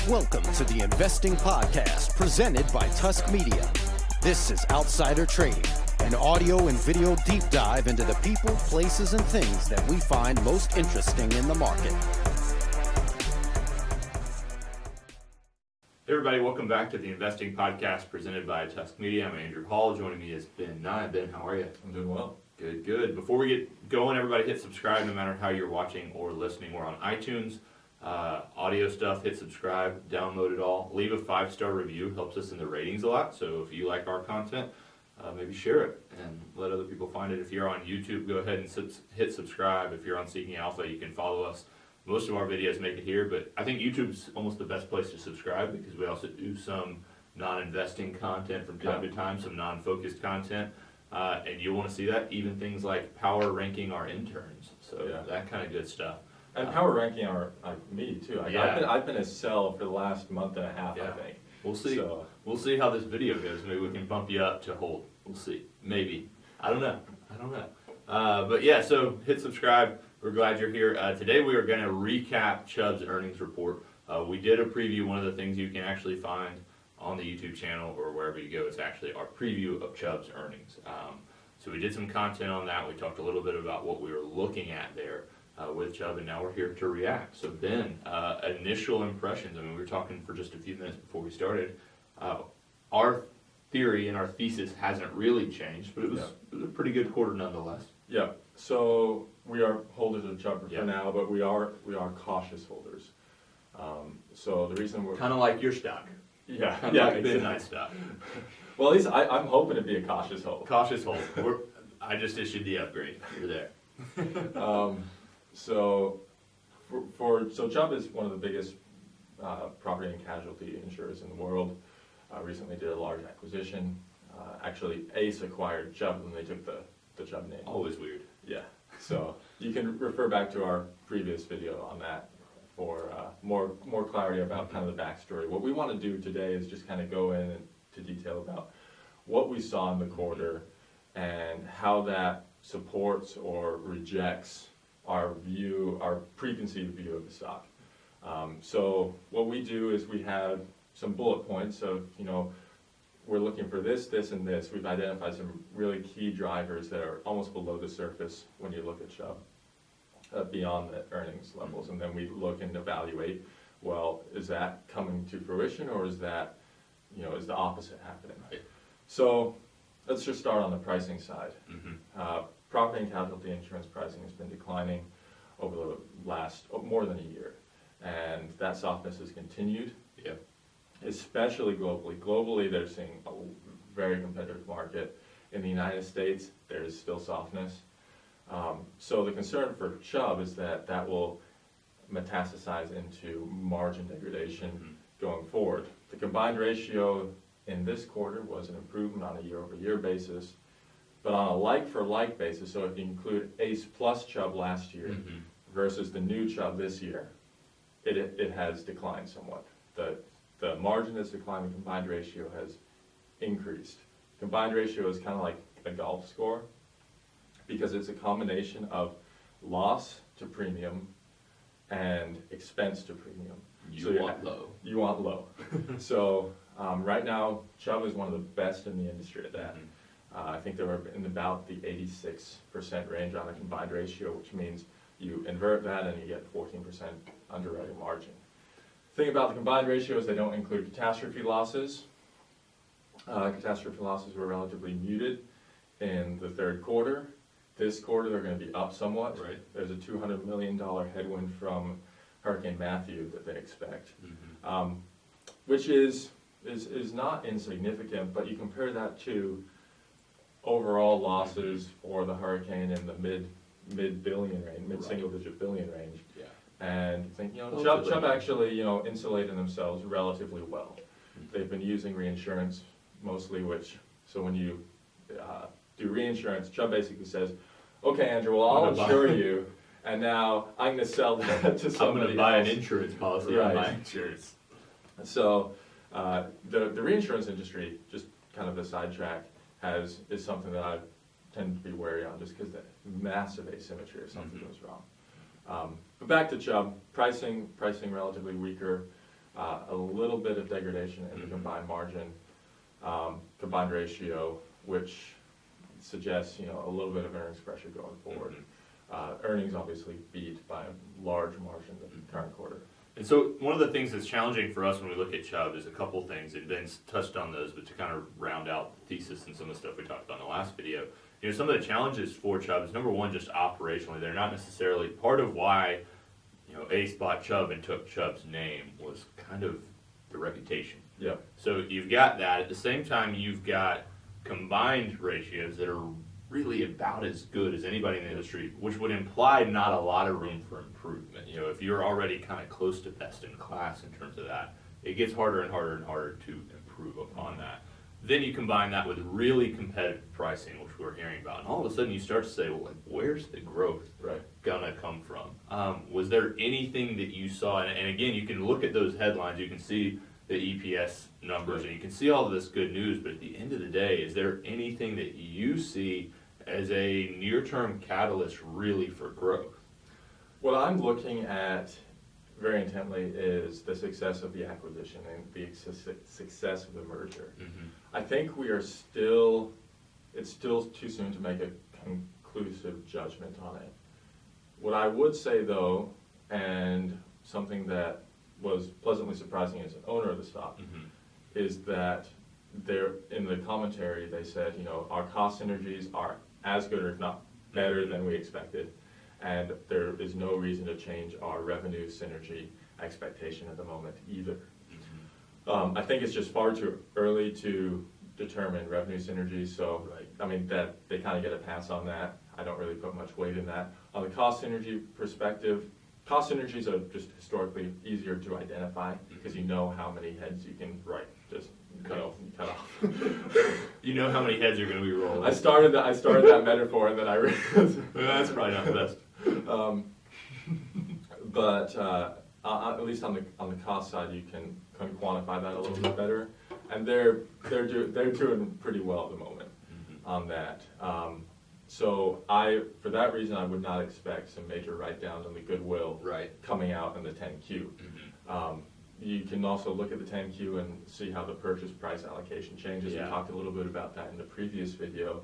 Welcome to the Investing Podcast presented by Tusk Media. This is Outsider Trading, an audio and video deep dive into the people, places, and things that we find most interesting in the market. Hey everybody, welcome back to the Investing Podcast presented by Tusk Media. I'm Andrew Hall. Joining me is Ben Nye. Ben, how are you? I'm doing well. Good. Before we get going, everybody hit subscribe no matter how you're watching or listening. We're on iTunes. Audio stuff, hit subscribe, download it all. Leave a 5-star review, helps us in the ratings a lot. So if you like our content, maybe share it and let other people find it. If you're on YouTube, go ahead and hit subscribe. If you're on Seeking Alpha, you can follow us. Most of our videos make it here, but I think YouTube's almost the best place to subscribe because we also do some non-investing content from time to time, some non-focused content. And you'll want to see that, even things like power ranking our interns. So that kind of good stuff. And power ranking our me too. I've been a sell for the last month and a half, I think. We'll see. We'll see how this video goes. Maybe we can bump you up to hold. We'll see. Maybe. I don't know. But yeah, so hit subscribe. We're glad you're here. Today we are going to recap Chubb's earnings report. We did a preview. One of the things you can actually find on the YouTube channel or wherever you go is actually our preview of Chubb's earnings. So we did some content on that. We talked a little bit about what we were looking at there with Chubb, and now we're here to react. So Ben, initial impressions. I mean, we were talking for just a few minutes before we started. Our theory and our thesis hasn't really changed, but it was a pretty good quarter nonetheless. Yeah. So we are holders of Chubb for now, but we are cautious holders. So the reason we're kind of like your stock. Yeah. Like Ben Nye stock. Well, at least I'm hoping to be a cautious hold. Cautious hold. I just issued the upgrade. You're there. So Chubb is one of the biggest property and casualty insurers in the world. Recently did a large acquisition. Actually, Ace acquired Chubb and they took the Chubb name. Always weird. Yeah. So you can refer back to our previous video on that for more clarity about kind of the backstory. What we want to do today is just kind of go into detail about what we saw in the quarter and how that supports or rejects our preconceived view of the stock. So what we do is we have some bullet points of, we're looking for this, and this. We've identified some really key drivers that are almost below the surface when you look at Chubb, beyond the earnings levels. And then we look and evaluate, well, is that coming to fruition or is that, is the opposite happening? Right. So let's just start on the pricing side. Mm-hmm. Property and casualty insurance pricing has been declining over the last more than a year. And that softness has continued. Yeah. Especially globally. Globally, they're seeing a very competitive market. In the United States, there is still softness. So the concern for Chubb is that will metastasize into margin degradation going forward. The combined ratio in this quarter was an improvement on a year-over-year basis, but on a like-for-like basis, so if you include Ace plus Chubb last year versus the new Chubb this year, it has declined somewhat. The margin has declined, the combined ratio has increased. Combined ratio is kind of like a golf score because it's a combination of loss to premium and expense to premium. You want low. You want low. So right now, Chubb is one of the best in the industry at that. I think they were in about the 86% range on a combined ratio, which means you invert that and you get 14% underwriting margin. The thing about the combined ratio is they don't include catastrophe losses. Catastrophe losses were relatively muted in the third quarter. This quarter they're going to be up somewhat. Right. There's a $200 million headwind from Hurricane Matthew that they expect, which is not insignificant, but you compare that to overall losses for the hurricane in the mid-billion range, mid-single-digit billion range. Yeah. And you think, Chubb actually, insulated themselves relatively well. They've been using reinsurance mostly, so when you do reinsurance, Chubb basically says, okay, Andrew, well, I'll insure you, and now I'm going to sell that to somebody else. I'm going to buy an insurance policy on my insurance. So the reinsurance industry, just kind of a sidetrack, is something that I tend to be wary on just because the massive asymmetry if something goes wrong. But back to Chubb, pricing relatively weaker. a little bit of degradation in the combined margin, combined ratio, which suggests, a little bit of earnings pressure going forward. Earnings obviously beat by a large margin the current quarter. And so one of the things that's challenging for us when we look at Chubb is a couple things, and Ben's touched on those, but to kind of round out the thesis and some of the stuff we talked about in the last video, some of the challenges for Chubb is, number one, just operationally. They're not necessarily part of why, Ace bought Chubb and took Chubb's name was kind of the reputation. Yeah. So you've got that. At the same time, you've got combined ratios that are really about as good as anybody in the industry, which would imply not a lot of room for improvement. If you're already kind of close to best in class in terms of that, it gets harder and harder and harder to improve upon that. Then you combine that with really competitive pricing, which we're hearing about, and all of a sudden you start to say, well, where's the growth gonna come from? Was there anything that you saw, and again, you can look at those headlines, you can see the EPS numbers, and you can see all of this good news, but at the end of the day, is there anything that you see as a near-term catalyst really for growth? What I'm looking at very intently is the success of the acquisition and the success of the merger. I think it's still too soon to make a conclusive judgment on it. What I would say though, and something that was pleasantly surprising as an owner of the stock, is that in the commentary they said, our cost synergies are as good or if not better than we expected, and there is no reason to change our revenue synergy expectation at the moment either. I think it's just far too early to determine revenue synergies, so that they kind of get a pass on that. I don't really put much weight in that. On the cost synergy perspective, cost synergies are just historically easier to identify because you know how many heads you can just cut off. You know how many heads are going to be rolling. I started that metaphor and then I realized that's probably not the best. But at least on the cost side, you can quantify that a little bit better, and they're doing pretty well at the moment on that. So for that reason, I would not expect some major write-downs on the goodwill coming out in the 10Q. You can also look at the 10Q and see how the purchase price allocation changes. We talked a little bit about that in the previous video.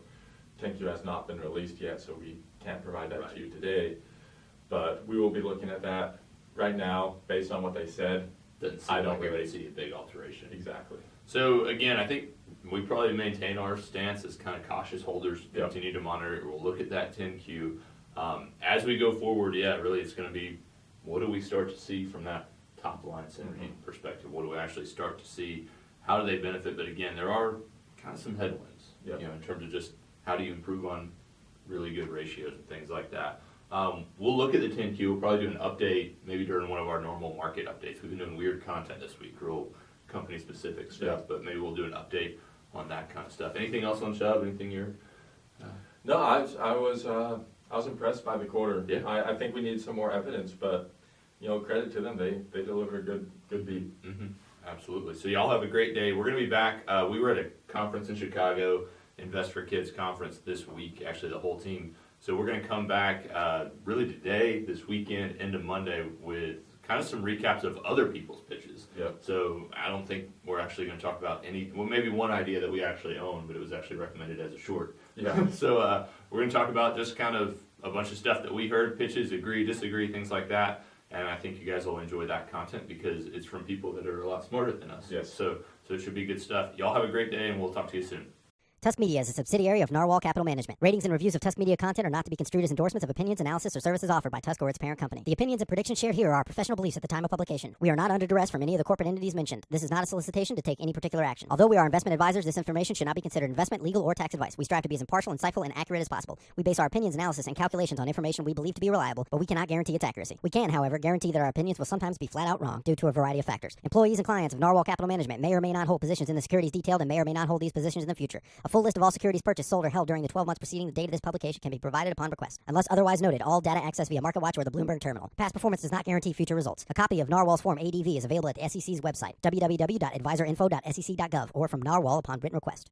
10Q has not been released yet, so we can't provide that to you today. But we will be looking at that right now, based on what they said. I don't really see a big alteration. Exactly. So again, I think we probably maintain our stance as kind of cautious holders, continue to monitor it. We'll look at that 10Q. As we go forward, really it's going to be, what do we start to see from that top line synergy perspective? What do we actually start to see? How do they benefit? But again, there are kind of some headwinds, in terms of just how do you improve on really good ratios and things like that. We'll look at the 10Q. We'll probably do an update maybe during one of our normal market updates. We've been doing weird content this week, real company specific stuff, but maybe we'll do an update on that kind of stuff. Anything else on Chubb? Anything you're? No, I was impressed by the quarter. I think we need some more evidence, but credit to them. They delivered a good beat. Absolutely. So y'all have a great day. We're going to be back. We were at a conference in Chicago, Invest for Kids conference this week, actually the whole team. So we're going to come back really today, this weekend, into Monday with kind of some recaps of other people's pitches. So I don't think we're actually going to talk about maybe one idea that we actually own, but it was actually recommended as a short. So we're going to talk about just kind of a bunch of stuff that we heard, pitches, agree, disagree, things like that. And I think you guys will enjoy that content because it's from people that are a lot smarter than us. So it should be good stuff. Y'all have a great day, and we'll talk to you soon. Tusk Media is a subsidiary of Narwhal Capital Management. Ratings and reviews of Tusk Media content are not to be construed as endorsements of opinions, analysis, or services offered by Tusk or its parent company. The opinions and predictions shared here are our professional beliefs at the time of publication. We are not under duress from any of the corporate entities mentioned. This is not a solicitation to take any particular action. Although we are investment advisors, this information should not be considered investment, legal, or tax advice. We strive to be as impartial, insightful, and accurate as possible. We base our opinions, analysis, and calculations on information we believe to be reliable, but we cannot guarantee its accuracy. We can, however, guarantee that our opinions will sometimes be flat out wrong due to a variety of factors. Employees and clients of Narwhal Capital Management may or may not hold positions in the securities detailed and may or may not hold these positions in the future. A full list of all securities purchased, sold, or held during the 12 months preceding the date of this publication can be provided upon request. Unless otherwise noted, all data accessed via MarketWatch or the Bloomberg terminal. Past performance does not guarantee future results. A copy of Narwhal's Form ADV is available at the SEC's website, www.advisorinfo.sec.gov, or from Narwhal upon written request.